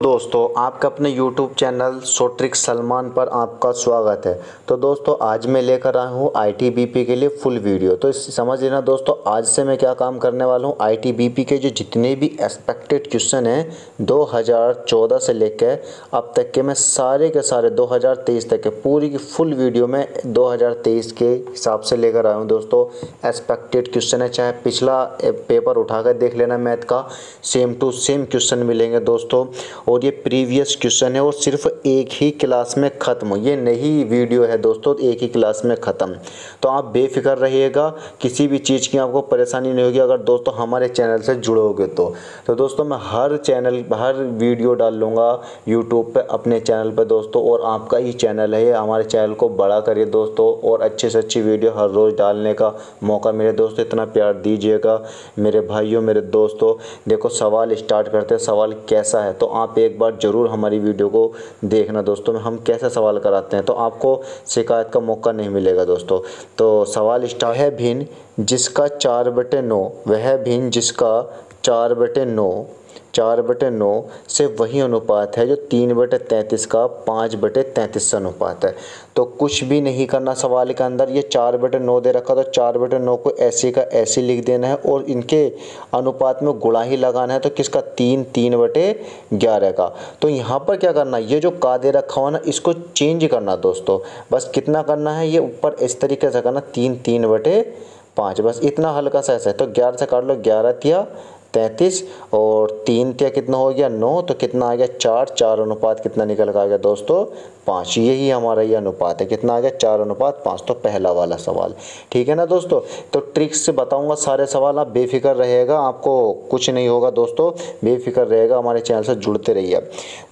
दोस्तों आपका अपने YouTube चैनल सोट्रिक सलमान पर आपका स्वागत है। तो दोस्तों आज मैं लेकर आया हूँ ITBP के लिए फुल वीडियो। तो समझ लेना दोस्तों, आज से मैं क्या काम करने वाला हूँ। ITBP के जो जितने भी एक्सपेक्टेड क्वेश्चन हैं 2014 से लेकर अब तक के, मैं सारे के सारे 2023 तक के पूरी की फुल वीडियो में 2023 के हिसाब से लेकर आया हूँ दोस्तों। एक्सपेक्टेड क्वेश्चन है, चाहे पिछला पेपर उठाकर देख लेना मैथ का, सेम टू सेम क्वेश्चन मिलेंगे दोस्तों। और ये प्रीवियस क्वेश्चन है और सिर्फ एक ही क्लास में ख़त्म, ये नई वीडियो है दोस्तों, एक ही क्लास में ख़त्म। तो आप बेफिक्र रहिएगा, किसी भी चीज़ की आपको परेशानी नहीं होगी अगर दोस्तों हमारे चैनल से जुड़ोगे तो दोस्तों मैं हर वीडियो डाल लूँगा यूट्यूब पे अपने चैनल पे दोस्तों। और आपका ही चैनल है ये, हमारे चैनल को बड़ा करिए दोस्तों और अच्छे से अच्छी वीडियो हर रोज़ डालने का मौका मेरे दोस्तों इतना प्यार दीजिएगा मेरे भाइयों मेरे दोस्तों। देखो सवाल स्टार्ट करते हैं, सवाल कैसा है तो आप एक बार ज़रूर हमारी वीडियो को देखना दोस्तों। हम कैसे सवाल कराते हैं तो आपको शिकायत का मौका नहीं मिलेगा दोस्तों। तो सवाल स्टार्ट है, भिन्न जिसका 4/9 वह भिन्न जिसका 4/9 से वही अनुपात है जो 3/33 का 5/33 से अनुपात है। तो कुछ भी नहीं करना सवाल के अंदर, ये 4/9 दे रखा तो 4/9 को ऐसे का ऐसे लिख देना है और इनके अनुपात में गुणा ही लगाना है। तो किसका 3/11 का। तो यहाँ पर क्या करना, ये जो का दे रखा हुआ ना इसको चेंज करना दोस्तों। बस कितना करना है, ये ऊपर इस तरीके से करना 3/5, बस इतना हल्का सा ऐसा है। तो 11 से काट लो, 11 तिया 33 और 3 तिया कितना हो गया 9, तो कितना आ गया 4 अनुपात कितना निकल कर आ गया दोस्तों 5। यही हमारा ये अनुपात है, कितना आ गया 4/5। तो पहला वाला सवाल ठीक है ना दोस्तों। तो ट्रिक्स से बताऊंगा सारे सवाल, आप बेफिक्र रहेगा, आपको कुछ नहीं होगा दोस्तों, बेफिक्र रहेगा, हमारे चैनल से जुड़ते रहिए।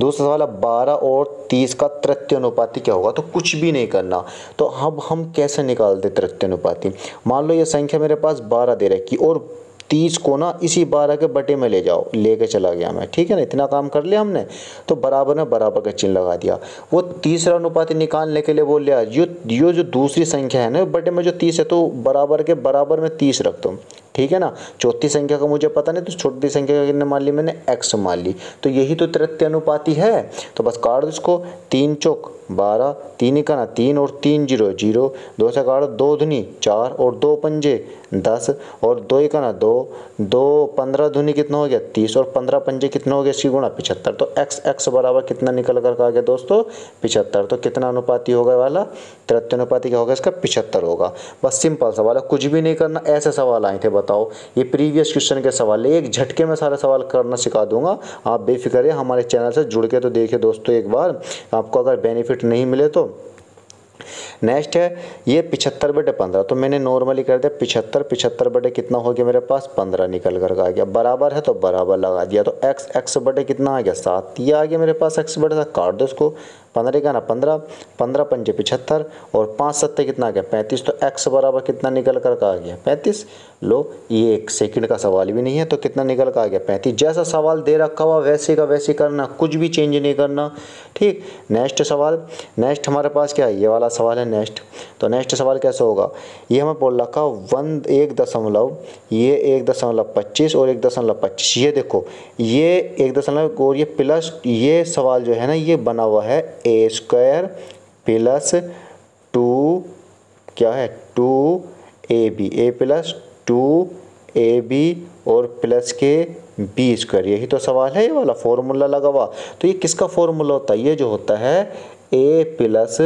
दूसरा सवाल है 12 और 30 का तृतीय अनुपाती क्या होगा। तो कुछ भी नहीं करना। तो अब हम कैसे निकालते तृतीय अनुपाती। मान लो ये संख्या मेरे पास 12 दे रखी और 30 को ना इसी 12 के बटे में ले जाओ, लेके चला गया मैं, ठीक है ना। इतना काम कर लिया हमने। तो बराबर में बराबर का चिन्ह लगा दिया। वो तीसरा अनुपाती निकालने के लिए बोल लिया, यो जो दूसरी संख्या है ना बटे में जो 30 है तो बराबर के बराबर में 30 रख दो, ठीक है ना। चौथी संख्या का मुझे पता नहीं तो छोटी संख्या का कितने मान ली मैंने, x मान ली। तो यही तो तृतीय अनुपाती है। तो बस काट दो इसको, 3 चौक 12, 3 ही करना 3 और 3 0 0, 2 से काटो 2 दूनी 4 और 2 पंजे 10 और 2 ही करना 2, 2 15 दूनी कितना हो गया 30 और 15 पंजे कितना हो गया इसकी गुणा 75। तो x बराबर कितना निकल कर आ गया दोस्तों 75। तो कितना अनुपाती होगा वाला तृतीय अनुपाती क्या होगा इसका 75 होगा। बस सिंपल सवाल है, कुछ भी नहीं करना। ऐसे सवाल आए थे बताओ, ये प्रीवियस क्वेश्चन के सवाल है, एक झटके में सारे सवाल करना सिखा दूंगा। आप बेफिक्र है, हमारे चैनल से जुड़ के तो देखिए दोस्तों एक बार, आपको अगर बेनिफिट नहीं मिले तो। नेक्स्ट है ये 75/15। तो मैंने नॉर्मली कर दिया 75 बटे कितना हो गया मेरे पास 15 निकल कर आ गया, बराबर है तो बराबर लगा दिया। तो x बटे कितना आ गया 7, ये आ गया मेरे पास x बटे 7। काट दो इसको, 15 का ना 15, 15 पंजे 75 और 5 सत्ते कितना आ गया 35। तो x बराबर कितना निकल कर आ गया 35। लो ये एक सेकंड का सवाल भी नहीं है तो कितना निकल कर आ गया 35। जैसा सवाल दे रखा हुआ वैसे का वैसे करना, कुछ भी चेंज नहीं करना, ठीक। नेक्स्ट सवाल, नेक्स्ट हमारे पास क्या है, ये वाला सवाल है नेक्स्ट। तो नेक्स्ट सवाल कैसे होगा, ये हमें बोल रखा 1.25 और 1.25। ये देखो ये 1 और ये प्लस, ये सवाल जो है ना ये बना हुआ है a² प्लस 2 क्या है 2ab, a प्लस 2ab और प्लस के b²। यही तो सवाल है, ये वाला फॉर्मूला लगा हुआ। तो ये किसका फॉर्मूला होता है, ये जो होता है a प्लस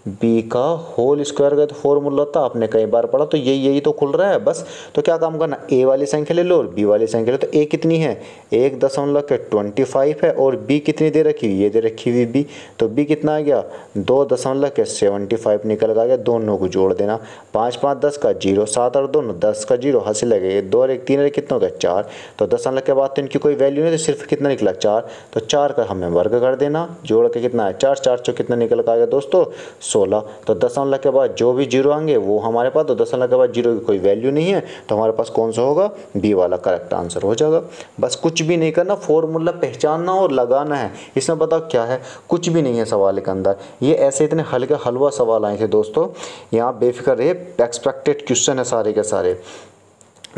बी का होल स्क्वायर का तो फॉर्मूला होता है, आपने कई बार पढ़ा। तो यही तो खुल रहा है बस। तो क्या काम करना, ए वाली संख्या ले लो और बी वाली संख्या ले। तो ए कितनी है 1.25 है और बी कितनी दे रखी हुई, ये दे रखी हुई बी। तो बी कितना आ गया 2.75 निकल आ गया। दोनों को जोड़ देना, 5 5 10 का 0, 7 और 2 10 का 0, हंसी लगे 2 और 1 3 और कितना हो गया 4। तो दशमलव के बाद तो इनकी कोई वैल्यू नहीं, तो सिर्फ कितना निकला 4। तो 4 का हमें वर्ग कर देना, जोड़ के कितना है 4 4 कितना निकल कर आ गया दोस्तों 16। तो दशमलव के बाद जो भी जीरो आएंगे वो हमारे पास, तो दशमलव के बाद जीरो की कोई वैल्यू नहीं है तो हमारे पास कौन सा होगा बी वाला करेक्ट आंसर हो जाएगा। बस कुछ भी नहीं करना, फॉर्मूला पहचानना और लगाना है। इसमें बताओ क्या है, कुछ भी नहीं है सवाल के अंदर। ये ऐसे इतने हल्के हलवा सवाल आए थे दोस्तों, यहाँ बेफिक्र रहे, एक्सपेक्टेड क्वेश्चन है सारे के सारे।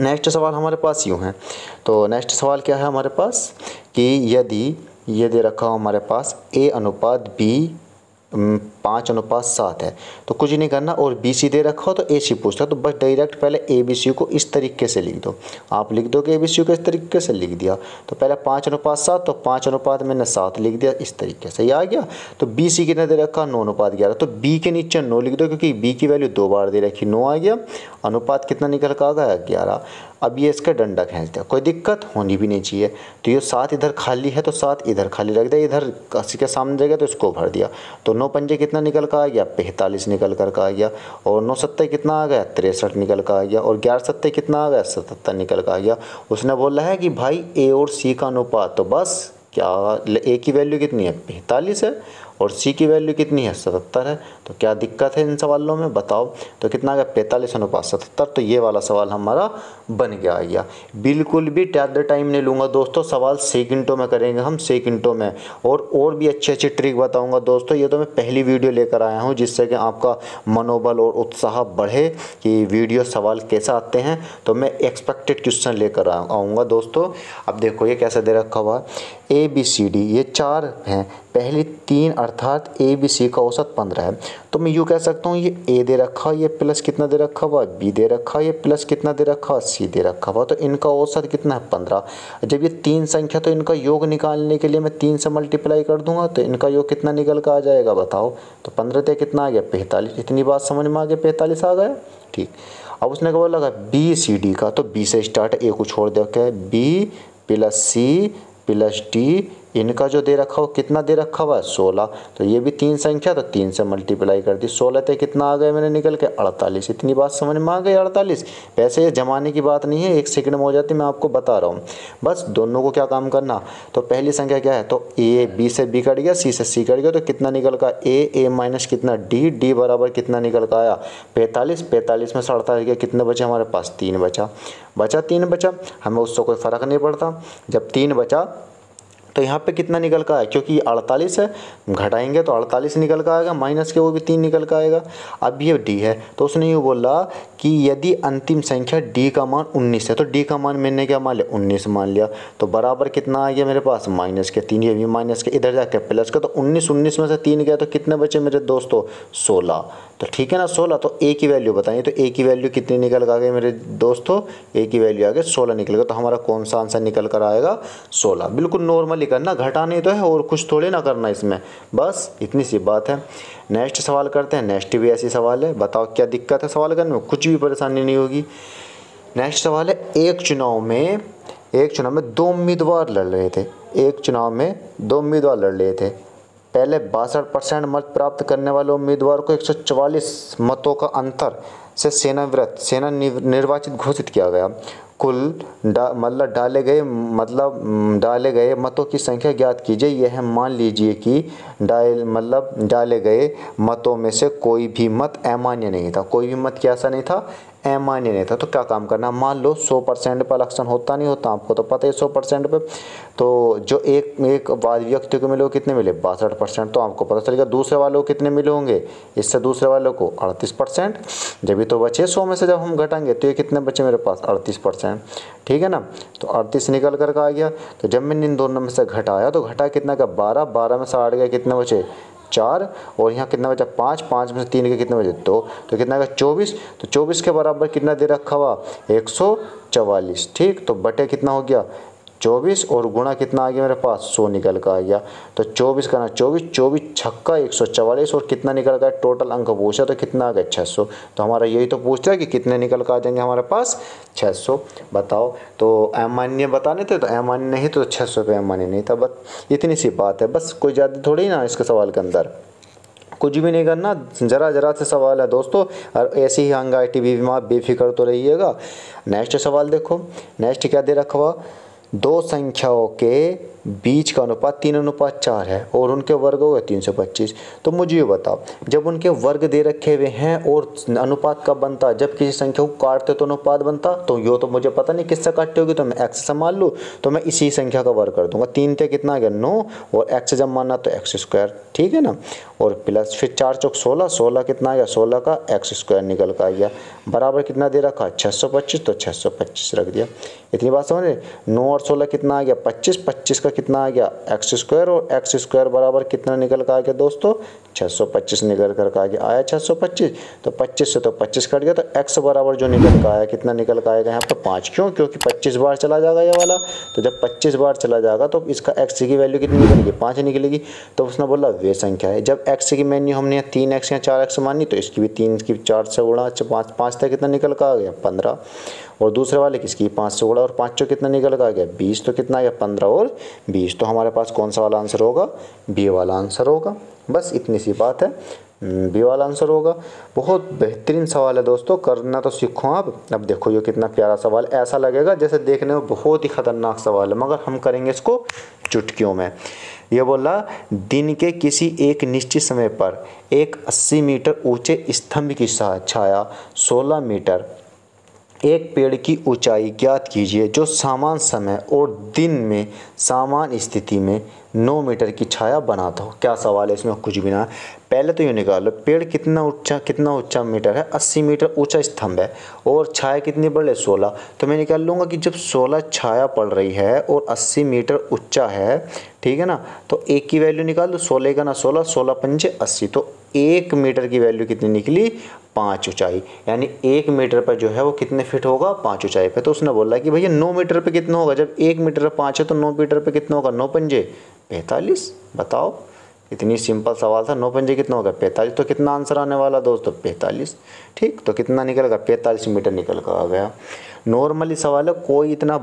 नेक्स्ट सवाल हमारे पास यूँ है। तो नेक्स्ट सवाल क्या है हमारे पास कि यदि ये दे रखा हो हमारे पास A अनुपात B 5:7 है। तो कुछ नहीं करना, और BC दे रखा हो तो AC पूछता है, तो बस डायरेक्ट पहले ABC को इस तरीके से लिख दो। आप लिख दो कि ABC को इस तरीके से लिख दिया, तो पहले 5:7, तो 5 अनुपात मैंने 7 लिख दिया इस तरीके से, ये आ गया। तो BC कितने दे रखा 9:11, तो B के नीचे 9 लिख दो, क्योंकि B की वैल्यू 2 बार दे रखी, 9 आ गया। अनुपात कितना निकल कर आ गया 11। अब ये इसका डंडा खींच दिया, कोई दिक्कत होनी भी नहीं चाहिए। तो ये 7 इधर खाली है तो 7 इधर खाली रख दिया, इधर 80 के सामने जगह तो इसको भर दिया। तो 9 पंजे कितना निकल कर आ गया 45 निकल कर आ गया, और 9 सत्ते कितना आ गया 63 निकल कर आ गया, और 11 सत्ते कितना आ गया 77 निकल कर आ गया। उसने बोला है कि भाई A और C का अनुपात, तो बस क्या A की वैल्यू कितनी है 45 है, और C की वैल्यू कितनी है 77 है। तो क्या दिक्कत है इन सवालों में बताओ। तो कितना आ गया 45:77। तो ये वाला सवाल हमारा बन गया। बिल्कुल भी ज़्यादा टाइम नहीं लूँगा दोस्तों, सवाल सेकंडों में करेंगे हम, सेकंडों में। और भी अच्छी अच्छी ट्रिक बताऊँगा दोस्तों। ये तो मैं पहली वीडियो लेकर आया हूँ जिससे कि आपका मनोबल और उत्साह बढ़े कि वीडियो सवाल कैसे आते हैं। तो मैं एक्सपेक्टेड क्वेश्चन लेकर आऊँगा दोस्तों। अब देखो ये कैसे दे रखा हुआ, ABCD ये 4 हैं, पहली 3 अर्थात ABC का औसत 15 है। तो मैं यूँ कह सकता हूँ ये A दे रखा, ये प्लस कितना दे रखा हुआ B दे रखा, ये प्लस कितना दे रखा C दे रखा हुआ। तो इनका औसत कितना है 15। जब ये 3 संख्या, तो इनका योग निकालने के लिए मैं 3 से मल्टीप्लाई कर दूंगा, तो इनका योग कितना निकल कर आ जाएगा बताओ। तो 15 ते कितना आ गया 45। इतनी बात समझ में आ गया, 45 आ गया ठीक। अब उसने क्या बोला BCD का, तो B से स्टार्ट है, A को छोड़ दे के B plus C plus D, इनका जो दे रखा हो कितना दे रखा हुआ है 16। तो ये भी 3 संख्या, तो 3 से मल्टीप्लाई कर दी, 16 ते कितना आ गया मैंने निकल के 48। इतनी बात समझ में आ गई 48। वैसे ये जमाने की बात नहीं है, 1 सेकंड में हो जाती, मैं आपको बता रहा हूँ। बस दोनों को क्या काम करना, तो पहली संख्या क्या है, तो B से B कट गया, C से C कट गया, तो कितना निकल का A माइनस कितना D बराबर कितना निकल का आया 45। 45 में 48 गया, कितने बचे हमारे पास 3 बचा। 3 बचा, हमें उससे कोई फ़र्क नहीं पड़ता। जब 3 बचा तो यहाँ पे कितना निकल का है, क्योंकि 48 है, घटाएंगे तो 48 निकल का आएगा, माइनस के वो भी 3 निकल का आएगा। अब ये D है, तो उसने यूँ बोला कि यदि अंतिम संख्या D का मान 19 है, तो D का मान मैंने क्या मान लिया 19 मान लिया, तो बराबर कितना आ गया मेरे पास माइनस के 3, ये भी माइनस के, इधर जाके प्लस का, तो 19 में से 3 गया, तो कितने बचे मेरे दोस्तों 16। तो ठीक है ना 16। तो A की वैल्यू बताइए, तो A की वैल्यू कितनी निकल कर आ गई मेरे दोस्तों, A की वैल्यू आ गई 16 निकल गया। तो हमारा कौन सा आंसर निकल कर आएगा 16। बिल्कुल नॉर्मली करना, घटाने तो है और कुछ थोड़े ना करना इसमें, बस इतनी सी बात है। नेक्स्ट सवाल करते हैं। नेक्स्ट भी ऐसी सवाल है, बताओ क्या दिक्कत है सवाल करने में, कुछ भी परेशानी नहीं होगी। नेक्स्ट सवाल है, एक चुनाव में 2 उम्मीदवार लड़ रहे थे। एक चुनाव में 2 उम्मीदवार लड़ रहे थे। पहले 62% मत प्राप्त करने वाले उम्मीदवार को 144 मतों का अंतर से सेना निर्वाचित घोषित किया गया। कुल डाले गए मतों की संख्या ज्ञात कीजिए। यह मान लीजिए कि डाले गए मतों में से कोई भी मत अमान्य नहीं था। कोई भी मत कैसा नहीं था, अमान्य नहीं था। तो क्या काम करना, मान लो 100% पर इलेक्शन होता नहीं होता, आपको तो पता है 100% पे। तो जो एक व्यक्ति को मिले वो कितने मिले 62%, तो आपको पता चलेगा दूसरे वालों को कितने मिले होंगे, इससे दूसरे वालों को 38%। जब भी तो बचे 100 में से जब हम घटाएंगे तो ये कितने बचे मेरे पास 38%, ठीक है ना। तो 38 निकल कर आ गया। तो जब मैंने इन दोनों में से घटाया तो घटा कितना का 12 में से 8 गया, कितने बचे 4, और यहाँ कितना बचा 5 में से 3 के कितने बचे 2, तो कितना का 24। तो 24 के बराबर कितना दे रखा हुआ 144, ठीक। तो बटे कितना हो गया 24, और गुणा कितना आ गया मेरे पास 100 निकल का आ गया। तो 24 का ना 24 छक्का 144, और कितना निकल का टोटल अंक पूछा तो कितना आ गया 600। तो हमारा यही तो पूछता है कि कितने निकल का आ जाएंगे हमारे पास 600। बताओ, तो अमान्य बताने थे तो अमान्य नहीं, तो 600 पे अमान्य नहीं था। बस इतनी सी बात है, बस कोई ज़्यादा थोड़ी ना इसके सवाल के अंदर कुछ भी नहीं करना, जरा से सवाल है दोस्तों। और ऐसे ही एंग्जाइटी भी आप बेफिक्र तो रहिएगा। नेक्स्ट सवाल देखो, नेक्स्ट क्या दे रखा हुआ, 2 संख्याओं के बीच का अनुपात 3:4 है और उनके वर्ग हो गए 325। तो मुझे ये बताओ, जब उनके वर्ग दे रखे हुए हैं और अनुपात कब बनता, जब किसी संख्या को काटते तो अनुपात बनता। तो यो तो मुझे पता नहीं किससे काटते होगी, तो मैं x से मान लूँ, तो मैं इसी संख्या का वर्ग कर दूंगा। 3 ते कितना आ गया 9, और x जब मानना तो x², ठीक है ना। और प्लस फिर 4 चौक 16, 16 कितना आ गया 16 का x² निकल का आ गया, बराबर कितना दे रखा 625, तो 625 रख दिया। इतनी बात समझ रहे। 9 और 16 कितना आ गया 25, 25 का कितना आ गया एक्स स्क्वायर, और एक्स स्क्वायर बराबर कितना निकल कर आ गया दोस्तों 625 निकल कर आ गया। आया 625, तो 25 से तो 25 कट गया, तो एक्स बराबर जो निकल कर आया कितना निकल कर आएगा यहाँ पे 5। क्यों? क्योंकि 25 बार चला जाएगा ये वाला, तो जब 25 बार चला जाएगा तो इसका एक्स की वैल्यू कितनी निकलेगी 5 निकलेगी। तो उसने बोला वे संख्या है। जब एक्स की वैल्यू हमने 3x या 4x मानी, तो इसकी भी 3 की 4 से गुणा 5 तक कितना निकल कर आ गया 15, और दूसरे वाले किसकी 5 से गुणा और 5 कितना निकल कर आ गया 20, तो कितना आ गया 15 और 20। तो हमारे पास कौन सा वाला आंसर होगा? बी वाला आंसर होगा। बस इतनी सी बात है, बी वाला आंसर होगा। बहुत बेहतरीन सवाल है दोस्तों, करना तो सीखो आप। अब देखो ये कितना प्यारा सवाल, ऐसा लगेगा जैसे देखने में बहुत ही खतरनाक सवाल है, मगर हम करेंगे इसको चुटकियों में। ये बोला दिन के किसी एक निश्चित समय पर एक 80 मीटर ऊंचे स्तंभ की छाया 16 मीटर एक पेड़ की ऊंचाई ज्ञात कीजिए जो समान समय और दिन में समान स्थिति में 9 मीटर की छाया बनाता हो। क्या सवाल है इसमें? कुछ भी ना। पहले तो ये निकालो पेड़ कितना ऊंचा मीटर है, 80 मीटर ऊंचा स्तंभ है, और छाया कितनी पड़ रही है 16। तो मैं निकाल लूँगा कि जब 16 छाया पड़ रही है और 80 मीटर ऊंचा है, ठीक है ना, तो एक की वैल्यू निकाल दो, 16 का ना 16, 16 पंजे 80, तो 1 मीटर की वैल्यू कितनी निकली 5 ऊंचाई, यानी 1 मीटर पर जो है वो कितने फिट होगा 5 ऊंचाई पे। तो उसने बोला कि भैया 9 मीटर पे कितना होगा, जब 1 मीटर 5 है तो 9 मीटर पे कितना होगा 9 पंजे 45। बताओ, इतनी सिंपल सवाल था, 9 पंजे कितना होगा 45, तो कितना आंसर आने वाला दोस्तों 45। ठीक, तो कितना निकलेगा 45 मीटर निकल कर आ गया। नॉर्मली सवाल है, कोई इतना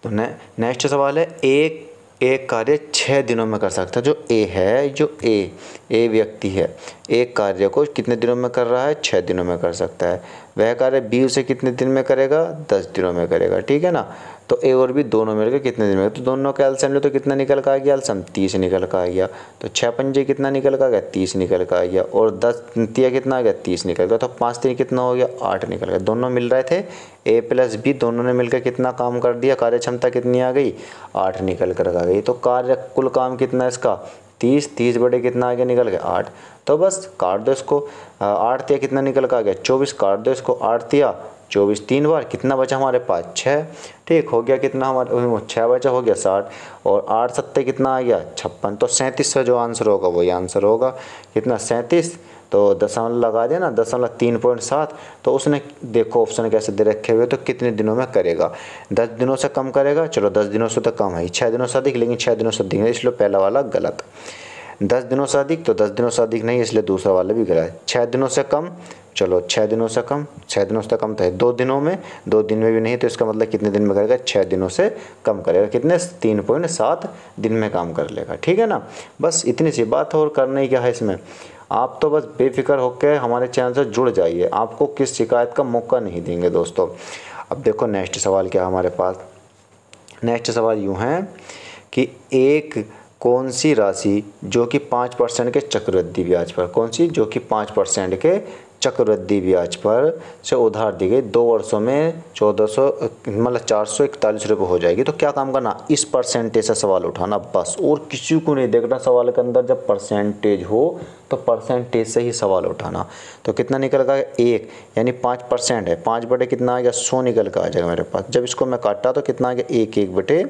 तो नेक्स्ट सवाल है, एक कार्य 6 दिनों में कर सकता है। जो ए है, जो ए व्यक्ति है, एक कार्य को कितने दिनों में कर रहा है 6 दिनों में कर सकता है। वह कार्य बी उसे कितने दिन में करेगा 10 दिनों में करेगा, ठीक है ना। तो ए और बी दोनों मिलकर कितने दिन में, तो दोनों का एलसीएम ले तो कितना निकल कर आ गया एलसीएम 30 निकल कर आ गया। तो 6 पंजे कितना निकल कर आ गया 30 निकल कर आ गया, और 10 तिया कितना आ गया 30 निकल गया, तो 5 3 कितना हो गया 8 निकल गया। दोनों मिल रहे थे ए प्लस बी, दोनों ने मिलकर कितना काम कर दिया, कार्य क्षमता कितनी आ गई 8 निकल कर आ गई। तो कार्य कुल काम कितना है इसका 30 बटे कितना आ गया निकल गया 8। तो बस काट दो इसको, 8 तिया कितना निकल कर आ गया 24, काट दो इसको, 8 तिया 24 3 बार कितना बचा हमारे पास 6। ठीक हो गया, कितना हमारे 6 बचा हो गया 60, और 8 सत्ते कितना आ गया 56। तो 37 से जो आंसर होगा वही आंसर होगा, कितना 37। तो दशमलव लगा देना, 3.7। तो उसने देखो ऑप्शन कैसे दे रखे हुए, तो कितने दिनों में करेगा 10 दिनों से कम करेगा, चलो 10 दिनों से तो कम है, 6 दिनों से अधिक, लेकिन 6 दिनों से अधिक नहीं, इसलिए पहला वाला गलत। 10 दिनों से अधिक, तो 10 दिनों से अधिक नहीं, इसलिए दूसरा वाला भी गलत। 6 दिनों से कम, चलो 6 दिनों से कम, 6 दिनों से कम तो है 2 दिनों में, 2 दिन में भी नहीं, तो इसका मतलब कितने दिन में करेगा 6 दिनों से कम करेगा, कितने 3.7 दिन में काम कर लेगा, ठीक है ना। बस इतनी सी बात है, और करना ही क्या है इसमें। आप तो बस बेफिक्र होकर हमारे चैनल से जुड़ जाइए, आपको किस शिकायत का मौका नहीं देंगे दोस्तों। अब देखो नेक्स्ट सवाल क्या है हमारे पास। नेक्स्ट सवाल यूँ है कि एक कौन सी राशि जो कि 5% के चक्रवृद्धि ब्याज पर, कौन सी जो कि 5% के चक्रवृद्धि ब्याज पर से उधार दी गई 2 वर्षों में 441 रुपये हो जाएगी। तो क्या काम करना, इस परसेंटेज से सवाल उठाना बस, और किसी को नहीं देखना सवाल के अंदर। जब परसेंटेज हो तो परसेंटेज से ही सवाल उठाना। तो कितना निकल का 1, यानी 5% है, 5 बटे कितना आ गया 100 निकल का आ जाएगा मेरे पास। जब इसको मैं काटा तो कितना आ गया 1 बटे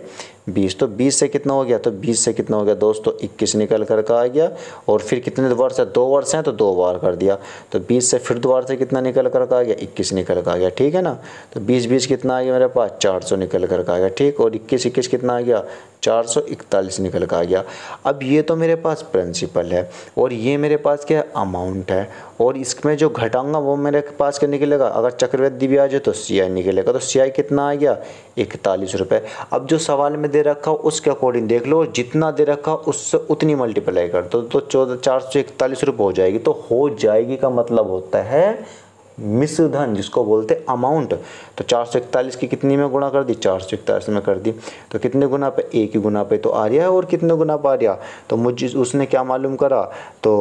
20, तो 20 से कितना हो गया, तो 20 से कितना हो गया दोस्तों 21 निकल कर का आ गया। और फिर कितने वर्ष है 2 वर्ष हैं, तो 2 बार कर दिया, तो 20 से फिर दोबारा से कितना निकल कर का आ गया 21 निकल कर आ गया, ठीक है ना। तो 20 कितना आ गया मेरे पास 400 निकल कर का आ गया, ठीक। और 21 कितना आ गया 441 निकल कर आ गया। अब ये तो मेरे पास प्रिंसिपल है, और ये मेरे पास क्या अमाउंट है, और इसमें जो घटाऊंगा वो मेरे पास क्या निकलेगा, अगर चक्रवृद्धि ब्याज है तो CI निकलेगा। तो CI कितना आ गया 41 रुपये। अब जो सवाल में दे रखा हो उसके अकॉर्डिंग देख लो, जितना दे रखा उससे उतनी मल्टीप्लाई कर दो, तो 441 रुपये हो जाएगी। तो हो जाएगी का मतलब होता है मिश्र धन, जिसको बोलते हैं अमाउंट। तो 441 की कितनी में गुणा कर दी 441 में कर दी, तो कितने गुना पे 1 ही गुना पे तो आ रहा है, और कितने गुना पे आ रहा। तो मुझे उसने क्या मालूम करा, तो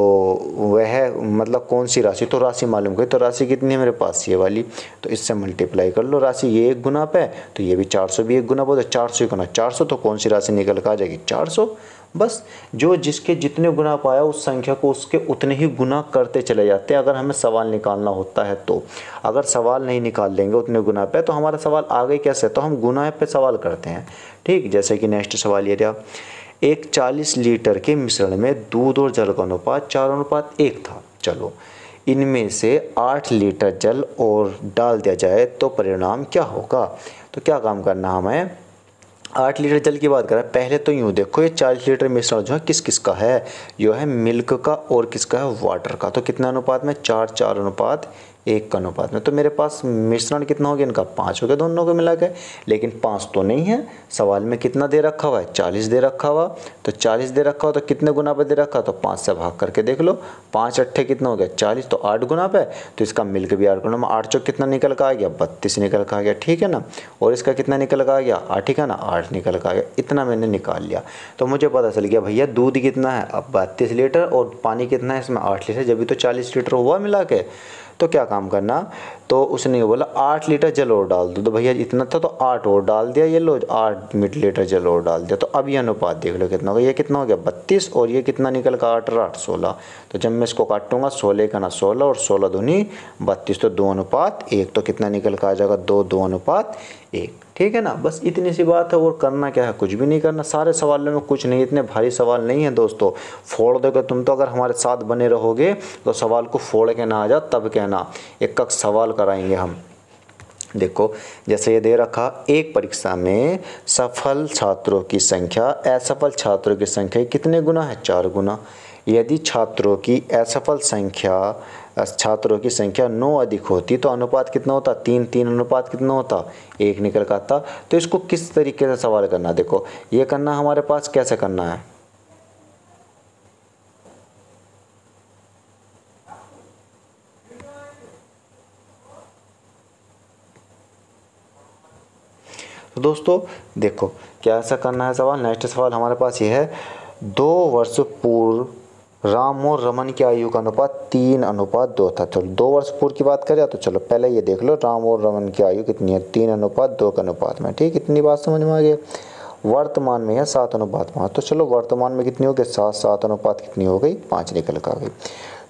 वह मतलब कौन सी राशि, तो राशि मालूम करी। तो राशि कितनी है मेरे पास ये वाली, तो इससे मल्टीप्लाई कर लो। राशि ये 1 गुना पे, तो ये भी 400 भी 1 गुना पे, तो 400 गुना 400, तो कौन सी राशि निकल कर आ जाएगी 400। बस जो जिसके जितने गुना पाया उस संख्या को उसके उतने ही गुना करते चले जाते हैं, अगर हमें सवाल निकालना होता है तो। अगर सवाल नहीं निकाल लेंगे उतने गुना पे तो हमारा सवाल आगे कैसे, तो हम गुना पे सवाल करते हैं। ठीक, जैसे कि नेक्स्ट सवाल ये रहा, एक 40 लीटर के मिश्रण में दूध और जल का अनुपात 4:1 था। चलो इनमें से 8 लीटर जल और डाल दिया जाए तो परिणाम क्या होगा। तो क्या काम करना हमें, 8 लीटर जल की बात करें, पहले तो यूँ देखो ये 40 लीटर मिश्रण जो है किस किस का है, यो है मिल्क का और किसका है, वाटर का। तो कितना अनुपात में, 4:1 का अनुपात में। तो मेरे पास मिश्रण कितना हो गया इनका, 5 हो गया दोनों को मिला के। लेकिन 5 तो नहीं है, सवाल में कितना दे रखा हुआ है, 40 दे रखा हुआ। तो 40 दे रखा हो तो कितने गुना पे दे रखा, तो 5 से भाग करके देख लो, 5 अट्ठे कितना हो गया 40, तो 8 गुना पे। तो इसका मिल्क भी 8 गुना में, 8 चौक कितना निकल का आ गया, 32 निकल का आ गया। ठीक है ना, और इसका कितना निकल का आ गया, 8 ही का ना, 8 निकल का आ गया। इतना मैंने निकाल लिया तो मुझे पता चल गया भैया दूध कितना है, अब 32 लीटर और पानी कितना है इसमें 8 लीटर, जब भी तो 40 लीटर हुआ मिला के। तो क्या काम करना, तो उसने बोला 8 लीटर जल और डाल दो, तो भैया इतना था तो 8 और डाल दिया, ये लो 8 लीटर जल और डाल दिया। तो अब ये अनुपात देख लो कितना होगा, ये कितना हो गया 32 और ये कितना निकल का 8 और 8 16। तो जब मैं इसको काटूंगा 16 का ना 16 और 16 दूनी 32, तो 2:1। तो कितना निकल का आ जाएगा 2:1। ठीक है ना, बस इतनी सी बात है। और करना क्या है, कुछ भी नहीं करना, सारे सवालों में कुछ नहीं, इतने भारी सवाल नहीं है दोस्तों। फोड़ दोगे तुम तो, अगर हमारे साथ बने रहोगे तो सवाल को फोड़ के ना आ जा तब कहना, एक सवाल कराएंगे हम। देखो जैसे ये दे रखा, एक परीक्षा में सफल छात्रों की संख्या असफल छात्रों की संख्या कितने गुना है, 4 गुना। यदि छात्रों की असफल संख्या छात्रों की संख्या 9 अधिक होती तो अनुपात कितना होता, 3 अनुपात कितना होता, 1 निकल का आता। तो इसको किस तरीके से सवाल करना, देखो ये करना हमारे पास कैसे करना है। तो दोस्तों देखो क्या ऐसा करना है सवाल। नेक्स्ट सवाल हमारे पास ये है, 2 वर्ष पूर्व राम और रमन की आयु का अनुपात 3:2 था। चलो 2 वर्ष पूर्व की बात करें तो चलो पहले ये देख लो, राम और रमन की आयु कितनी है, 3:2 के अनुपात में। ठीक, इतनी बात समझ में आ गई। वर्तमान में है 7:5। तो चलो वर्तमान में कितनी हो गई 7, 7 अनुपात कितनी हो गई 5 निकल कर आ गई।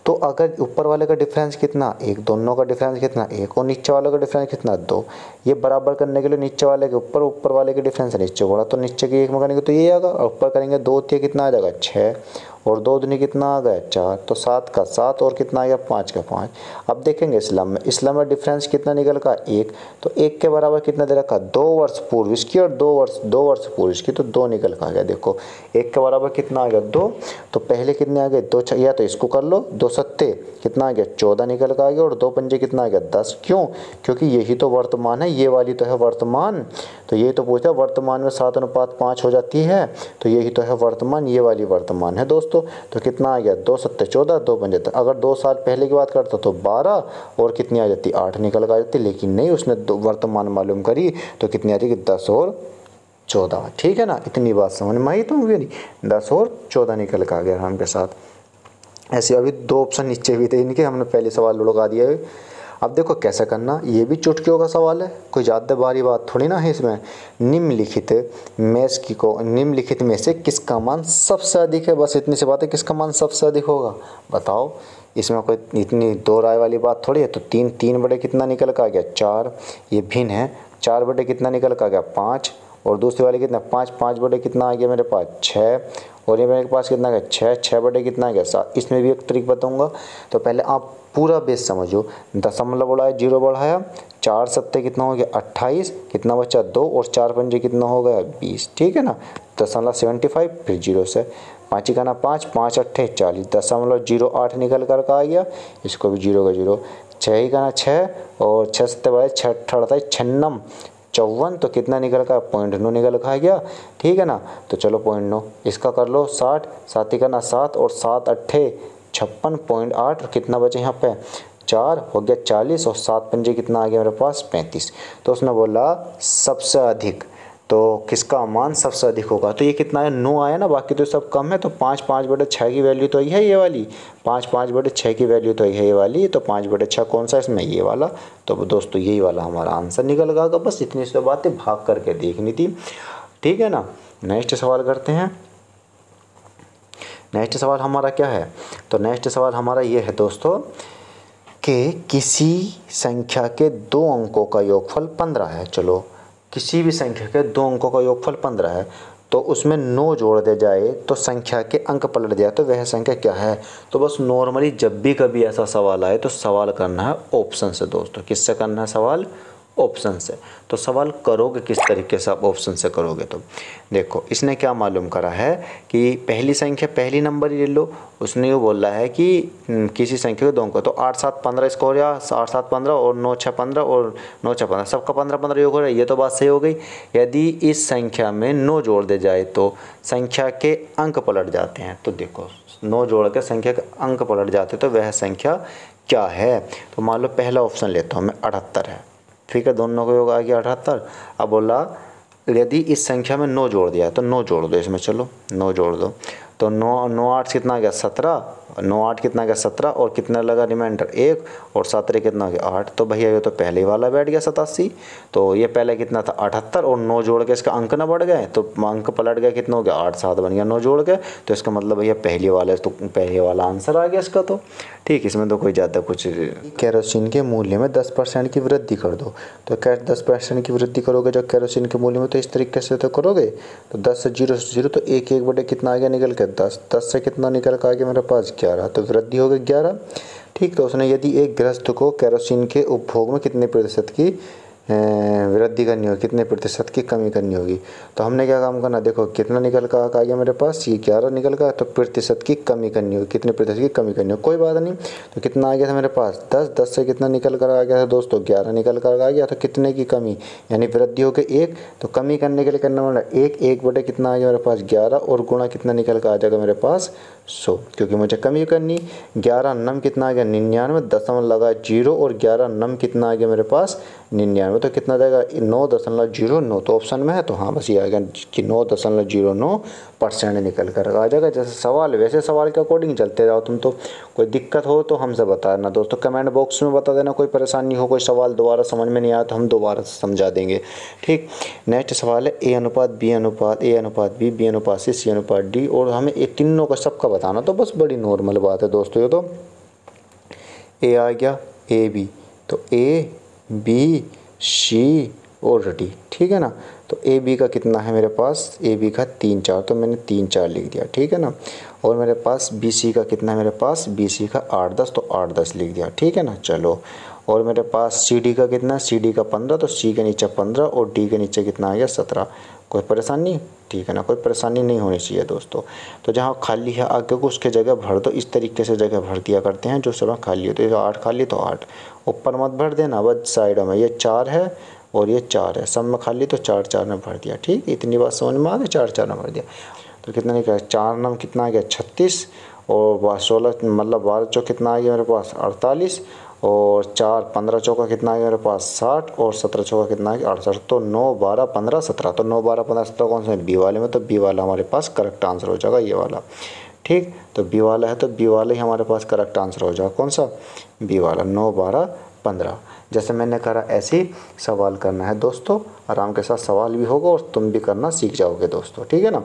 तो अगर ऊपर वाले का डिफरेंस कितना 1, दोनों का डिफरेंस कितना 1 और नीचे वाले का डिफरेंस कितना 2, ये बराबर करने के लिए नीचे वाले के ऊपर, ऊपर वाले के डिफरेंस नीचे होगा, तो नीचे की 1 में करेंगे तो ये आएगा, और ऊपर करेंगे 2 कितना आ जाएगा 6 और 2 दूनी कितना आ गया 4, तो 7 का 7 और कितना आ गया 5 का 5। अब देखेंगे इस्लाम में डिफरेंस कितना निकल का 1, तो 1 के बराबर कितना दे रखा 2 वर्ष पूर्व इसकी और 2 वर्ष पूर्व इसकी, तो 2 निकल का आ गया। देखो 1 के बराबर कितना आ गया 2, तो पहले कितने आ गए 2, या तो इसको कर लो 2 सत्ते कितना आ गया 14 निकल का आ गया, और 2 पंजे कितना आ गया 10। क्यों, क्योंकि यही तो वर्तमान है, ये वाली तो है वर्तमान। तो ये तो पूछा वर्तमान में 7:5 हो जाती है, तो यही तो है वर्तमान, ये वाली वर्तमान है दोस्तों। तो कितना आ गया 2 सत्ते 14, 2 पंजे 10। अगर 2 साल पहले की बात करता तो 12 और कितनी आ जाती 8 निकल कर आ जाती, लेकिन नहीं उसने वर्तमान मालूम करी तो कितनी आ जाती 10 और 14। ठीक है ना, इतनी बात समझ में आई तुम भी नहीं, 10 और 14 निकल कर आ गया आराम के साथ। ऐसे अभी 2 ऑप्शन नीचे भी थे इनके, हमने पहले सवाल लगा दिया है। अब देखो कैसे करना, ये भी चुटकियों का सवाल है, कोई ज़्यादा भारी बात थोड़ी ना है इसमें। निम्नलिखित में से किसका मान सबसे अधिक है, बस इतनी सी बात है, किसका मान सबसे अधिक होगा बताओ। इसमें कोई इतनी 2 राय वाली बात थोड़ी है। तो 3 बटे कितना निकल का आ गया 4, ये भिन्न है। 4 बटे कितना निकल का आ गया 5, और दूसरी वाली कितना 5 बटे कितना आ गया मेरे पास 6, और ये मेरे पास कितना आ गया 6 बटे कितना आ गया 7। इसमें भी एक ट्रिक बताऊंगा, तो पहले आप पूरा बेस समझो। दशमलव बढ़ाया 0 बढ़ाया, 4 सत्ते कितना हो गया 28, कितना बचा 2 और 4 पंजे कितना हो गया 20। ठीक है ना, 0.75 फिर 0 से 5 का ना 5, 5 अट्ठे 40, 0.08 निकल कर आ गया, इसको भी 0 का 0, 6 का ना 6 और 6 सत्ते 6 अट्ठाईस 56 54, तो कितना निकल का 0.9 निकल का आ गया। ठीक है ना, तो चलो 0.9 इसका कर लो 60, 7 का ना 7 और 7 अट्ठे 56.8, और कितना बचे यहाँ पे 4 हो गया 40, और 7 पंजे कितना आ गया मेरे पास 35। तो उसने बोला सबसे अधिक, तो किसका मान सबसे अधिक होगा, तो ये कितना है 9 आया ना, बाकी तो सब कम है। तो 5 बटे 6 की वैल्यू तो ये है ये वाली, 5 बटे 6 की वैल्यू तो ये वाली, तो 5 बटे 6 कौन सा इसमें ये वाला। तो दोस्तों यही वाला हमारा आंसर निकल गया। बस इतनी सी बातें भाग करके देखनी थी। ठीक है ना, नेक्स्ट सवाल करते हैं। नेक्स्ट सवाल हमारा क्या है, तो नेक्स्ट सवाल हमारा ये है दोस्तों कि किसी संख्या के 2 अंकों का योगफल 15 है। चलो, किसी भी संख्या के 2 अंकों का योगफल 15 है, तो उसमें 9 जोड़ दे जाए तो संख्या के अंक पलट जाए तो वह संख्या क्या है। तो बस नॉर्मली जब भी कभी ऐसा सवाल आए तो सवाल करना है ऑप्शन से दोस्तों। किससे करना है सवाल, ऑप्शन से। तो सवाल करोगे किस तरीके से आप ऑप्शन से करोगे, तो देखो इसने क्या मालूम करा है कि पहली संख्या पहली नंबर ही ले लो। उसने ये बोला है कि किसी संख्या के 2 अंक, तो 8 7 15 इसका हो गया, 8 7 15 और 9 6 15 और 9 6 15, सबका 15 15 योग हो रहा है। ये तो बात सही हो गई। यदि इस संख्या में 9 जोड़ दे जाए तो संख्या के अंक पलट जाते हैं। तो देखो 9 जोड़ के संख्या के अंक पलट जाते तो वह संख्या क्या है। तो मान लो पहला ऑप्शन लेता हूँ मैं, 78 है। ठीक है, दोनों का योग आ गया 78। अब बोला यदि इस संख्या में 9 जोड़ दिया है तो 9 जोड़ दो इसमें। चलो 9 जोड़ दो, तो 9 8 कितना आ गया 17, 9 8 कितना आ गया 17 और कितना लगा रिमाइंडर 1 और 17 कितना आ गया 8। तो भैया ये तो पहले वाला बैठ गया 87। तो ये पहले कितना था 78 और 9 जोड़ के इसका अंक ना बढ़ गए तो अंक पलट गया, कितना हो गया 8 7 बन गया 9 जोड़ के। तो इसका मतलब भैया पहले वाला आंसर आ गया इसका। तो ठीक, इसमें तो कोई ज़्यादा कुछ। केरोसिन के मूल्य में 10% की वृद्धि कर दो। तो क्या 10% की वृद्धि करोगे जब केरोसिन के मूल्य में, तो इस तरीके से तो करोगे। तो 10 से 0 तो 1 1 बटे कितना आ गया निकल के 10, 10 से कितना निकल के आ गया मेरे पास 11, तो वृद्धि हो गई 11। ठीक, तो उसने यदि एक गृहस्थ को केरोसिन के उपभोग में कितने प्रतिशत की वृद्धि करनी होगी, कितने प्रतिशत की कमी करनी होगी। तो हमने क्या काम करना, देखो कितना निकल का आ गया मेरे पास, ये 11 निकल का, तो प्रतिशत की कमी करनी होगी, कितने प्रतिशत की कमी करनी होगी। कोई बात नहीं, तो कितना आ गया था मेरे पास 10, 10 से कितना निकल कर आ गया था दोस्तों 11 निकल कर आ गया। तो कितने की कमी, यानी वृद्धि हो गई 1, तो कमी करने के लिए करना वाला 1 1 बटे कितना आ गया मेरे पास 11 और गुणा कितना निकल कर आ जाएगा मेरे पास 100, क्योंकि मुझे कमी करनी। 11 नम कितना आ गया 99, दशमलव लगा 0 और 11 नम कितना आ गया मेरे पास 99, तो कितना जाएगा 9.09। तो ऑप्शन में है, तो हाँ बस ये आ गया कि 9.09% निकल कर आ जाएगा। जैसे सवाल वैसे सवाल के अकॉर्डिंग चलते जाओ तुम। तो कोई दिक्कत हो तो हमसे बता देना दोस्तों, कमेंट बॉक्स में बता देना। कोई परेशानी हो, कोई सवाल दोबारा समझ में नहीं आया तो हम दोबारा समझा देंगे। ठीक, नेक्स्ट सवाल है A अनुपात B अनुपात A अनुपात B, B अनुपात C अनुपात D, और हमें ये तीनों का सबका बताना। तो बस बड़ी नॉर्मल बात है दोस्तों। ये तो A आ गया AB, तो A B C और D, ठीक है ना। तो ए बी का कितना है मेरे पास, ए बी का 3 4, तो मैंने 3 4 लिख दिया, ठीक है ना। और मेरे पास बी सी का कितना है मेरे पास, बी सी का 8 10, तो 8 10 लिख दिया, ठीक है ना। चलो, और मेरे पास सी डी का कितना है, सी डी का 15, तो सी के नीचे 15 और डी के नीचे कितना आ गया 17। कोई परेशानी, ठीक है ना, कोई परेशानी नहीं होनी चाहिए दोस्तों। तो जहाँ खाली है आगे को उसके जगह भर दो, इस तरीके से जगह भर दिया करते हैं जो सब खाली हो। तो 8 खाली तो 8 ऊपर मत भर देना, बस साइडों में। ये 4 है और ये 4 है, सब में खाली, तो 4 4 में भर दिया, ठीक। इतनी बात समझ में आ गई, 4 4 में भर दिया। तो कितना निकला 4 नम कितना आ गया 36 और 16 मतलब 12 चौक कितना आ गया मेरे पास 48 और 4 15 चौका कितना आ गया मेरे पास 60 और 17 चौका कितना आ गया 68। तो 9 12 15 17, तो 9 12 15 17 कौन सा है, बी वाले में। तो बी वाला हमारे पास करेक्ट आंसर हो जाएगा, ये वाला, ठीक। तो बी वाला है तो बी वाला ही हमारे पास करेक्ट आंसर हो जाएगा, कौन सा, बी वाला, 9 12 15। जैसे मैंने करा ऐसे ही सवाल करना है दोस्तों, आराम के साथ सवाल भी होगा और तुम भी करना सीख जाओगे दोस्तों, ठीक है ना।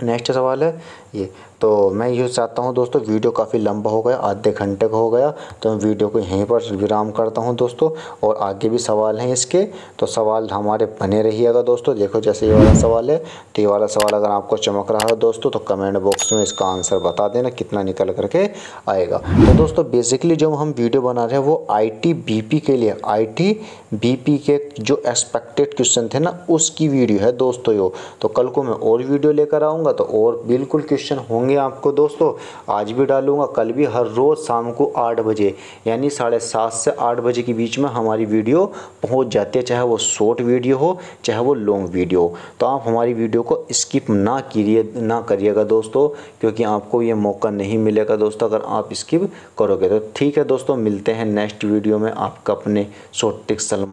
नेक्स्ट सवाल है ये। तो मैं ये चाहता हूँ दोस्तों, वीडियो काफ़ी लंबा हो गया, आधे घंटे का हो गया, तो मैं वीडियो को यहीं पर विराम करता हूँ दोस्तों। और आगे भी सवाल हैं इसके, तो सवाल हमारे बने रहिएगा दोस्तों। देखो जैसे ये वाला सवाल है, तो ये वाला सवाल अगर आपको चमक रहा है दोस्तों, तो कमेंट बॉक्स में इसका आंसर बता देना कितना निकल करके आएगा। तो दोस्तों बेसिकली जो हम वीडियो बना रहे हैं वो ITBP के लिए, ITBP के जो एक्सपेक्टेड क्वेश्चन थे ना, उसकी वीडियो है दोस्तों यो। तो कल को मैं और वीडियो लेकर आऊँगा, तो और बिल्कुल क्वेश्चन होंगे आपको दोस्तों। आज भी डालूंगा, कल भी, हर रोज़ शाम को 8 बजे, यानी 7:30 से 8 बजे के बीच में हमारी वीडियो पहुंच जाती है, चाहे वो शॉर्ट वीडियो हो चाहे वो लॉन्ग वीडियो हो। तो आप हमारी वीडियो को स्किप ना करिएगा दोस्तों, क्योंकि आपको ये मौका नहीं मिलेगा दोस्तों अगर आप स्किप करोगे। तो ठीक है दोस्तों, मिलते हैं नेक्स्ट वीडियो में। आपका अपने शॉर्ट टिक्स सलमान।